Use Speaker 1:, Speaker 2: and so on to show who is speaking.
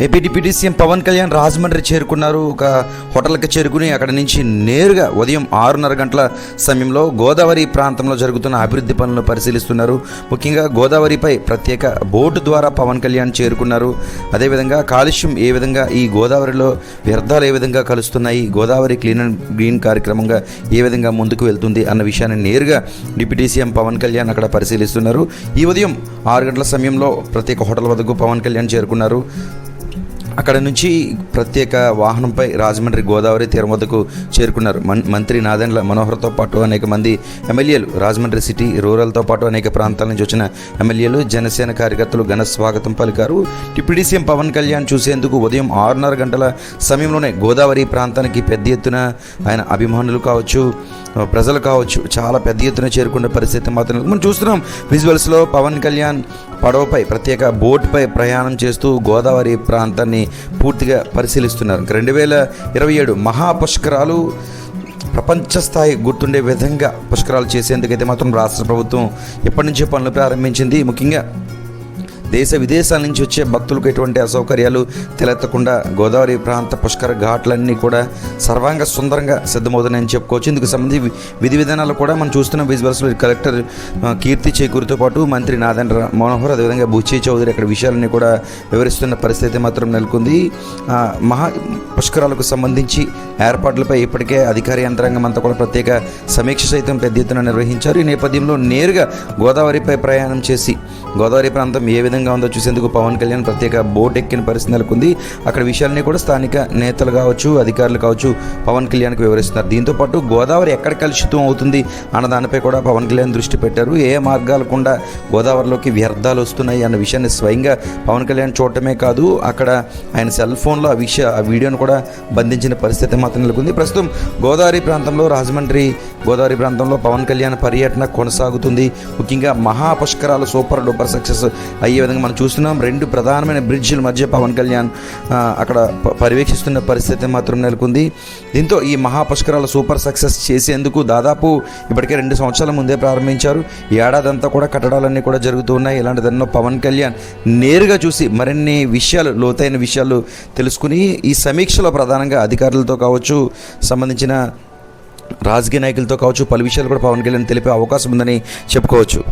Speaker 1: AP deputy CM Pawan Kalyan Rajahmundry చేరుకున్నారు. ఒక హోటల్కి చేరుకుని అక్కడ నుంచి నేరుగా ఉదయం 6:30 గంటల సమయంలో గోదావరి ప్రాంతంలో జరుగుతున్న అభివృద్ధి పనులను పరిశీలిస్తున్నారు. ముఖ్యంగా గోదావరిపై ప్రత్యేక బోటు ద్వారా పవన్ కళ్యాణ్ చేరుకున్నారు. అదేవిధంగా కాలుష్యం ఏ విధంగా ఈ గోదావరిలో వ్యర్థాలు ఏ విధంగా కలుస్తున్నాయి, గోదావరి క్లీన్ అండ్ గ్రీన్ కార్యక్రమంగా ఏ విధంగా ముందుకు వెళ్తుంది అన్న విషయాన్ని నేరుగా డిప్యూటీ సీఎం పవన్ కళ్యాణ్ అక్కడ పరిశీలిస్తున్నారు. ఈ ఉదయం 6 గంటల సమయంలో ప్రత్యేక హోటల్ వద్దకు పవన్ కళ్యాణ్ చేరుకున్నారు. అక్కడ నుంచి ప్రత్యేక వాహనంపై రాజమండ్రి గోదావరి తీరం వద్దకు చేరుకున్నారు. మంత్రి నాదెండ్ల మనోహర్తో పాటు అనేక మంది ఎమ్మెల్యేలు, రాజమండ్రి సిటీ రూరల్తో పాటు అనేక ప్రాంతాల నుంచి వచ్చిన ఎమ్మెల్యేలు, జనసేన కార్యకర్తలు ఘన స్వాగతం పలికారు. డిప్యూటీ సీఎం పవన్ కళ్యాణ్ చూసేందుకు ఉదయం 6:30 గంటల సమయంలోనే గోదావరి ప్రాంతానికి పెద్ద ఎత్తున ఆయన అభిమానులు కావచ్చు, ప్రజలు కావచ్చు, చాలా పెద్ద ఎత్తున చేరుకునే పరిస్థితి మాత్రం మనం చూస్తున్నాం. విజువల్స్లో పవన్ కళ్యాణ్ పడవపై ప్రత్యేక బోటుపై ప్రయాణం చేస్తూ గోదావరి ప్రాంతాన్ని పూర్తిగా పరిశీలిస్తున్నారు. 2027 మహాపుష్కరాలు ప్రపంచ స్థాయి గుర్తుండే విధంగా పుష్కరాలు చేసేందుకైతే మాత్రం రాష్ట్ర ప్రభుత్వం ఎప్పటి నుంచో పనులు ప్రారంభించింది. ముఖ్యంగా దేశ విదేశాల నుంచి వచ్చే భక్తులకు ఎటువంటి అసౌకర్యాలు తలెత్తకుండా గోదావరి ప్రాంత పుష్కర ఘాట్లన్నీ కూడా సర్వాంగ సుందరంగా సిద్ధమవుతున్నాయని చెప్పుకోవచ్చు. ఇందుకు సంబంధించి విధి విధానాలు కూడా మనం చూస్తున్న విజువల్స్లో కలెక్టర్ కీర్తి చేకూరుతో పాటు మంత్రి నాదెండ్ల మనోహర్, అదేవిధంగా బుచ్చి చౌదరి అక్కడ విషయాలన్నీ కూడా వివరిస్తున్న పరిస్థితి మాత్రం నెలకొంది. మహా పుష్కరాలకు సంబంధించి ఏర్పాట్లపై ఇప్పటికే అధికార యంత్రాంగం అంతా కూడా ప్రత్యేక సమీక్ష సైతం పెద్ద ఎత్తున నిర్వహించారు. ఈ నేపథ్యంలో నేరుగా గోదావరిపై ప్రయాణం చేసి గోదావరి ప్రాంతం ఏ విధంగా ఉందో చూసేందుకు పవన్ కళ్యాణ్ ప్రత్యేక బోట్ ఎక్కిన పరిస్థితి నెలకొంది. అక్కడ విషయాలన్నీ కూడా స్థానిక నేతలు కావచ్చు, అధికారులు కావచ్చు పవన్ కళ్యాణ్కి వివరిస్తున్నారు. దీంతోపాటు గోదావరి ఎక్కడ కలుషితం అవుతుంది అన్న దానిపై కూడా పవన్ కళ్యాణ్ దృష్టి పెట్టారు. ఏ మార్గాలు కూడా గోదావరిలోకి వ్యర్థాలు వస్తున్నాయి అన్న విషయాన్ని స్వయంగా పవన్ కళ్యాణ్ చూడటమే కాదు, అక్కడ ఆయన సెల్ ఫోన్లో ఆ వీడియోను కూడా బంధించిన పరిస్థితి మాత్రం నెలకొంది. ప్రస్తుతం గోదావరి ప్రాంతంలో, రాజమండ్రి గోదావరి ప్రాంతంలో పవన్ కళ్యాణ్ పర్యటన కొనసాగుతుంది. ముఖ్యంగా మహాపుష్కరాలు సూపర్ డూపర్ సక్సెస్ అయ్యే విధంగా మనం చూస్తున్నాం. 2 ప్రధానమైన బ్రిడ్జిల మధ్య పవన్ కళ్యాణ్ అక్కడ పర్యవేక్షిస్తున్న పరిస్థితి మాత్రం నెలకొంది. దీంతో ఈ మహాపుష్కరాలు సూపర్ సక్సెస్ చేసేందుకు దాదాపు ఇప్పటికే 2 సంవత్సరాల ముందే ప్రారంభించారు. ఈ ఏడాది అంతా కూడా కట్టడాలన్నీ కూడా జరుగుతూ ఉన్నాయి. ఇలాంటిదన్నో పవన్ కళ్యాణ్ నేరుగా చూసి మరిన్ని విషయాలు, లోతైన విషయాలు తెలుసుకుని ఈ సమీక్షలో ప్రధానంగా అధికారులతో కావచ్చు, సంబంధించిన రాజకీయ నాయకులతో కావచ్చు, పలు విషయాలు కూడా పవన్ కళ్యాణ్ తెలిపే అవకాశం ఉందని చెప్పుకోవచ్చు.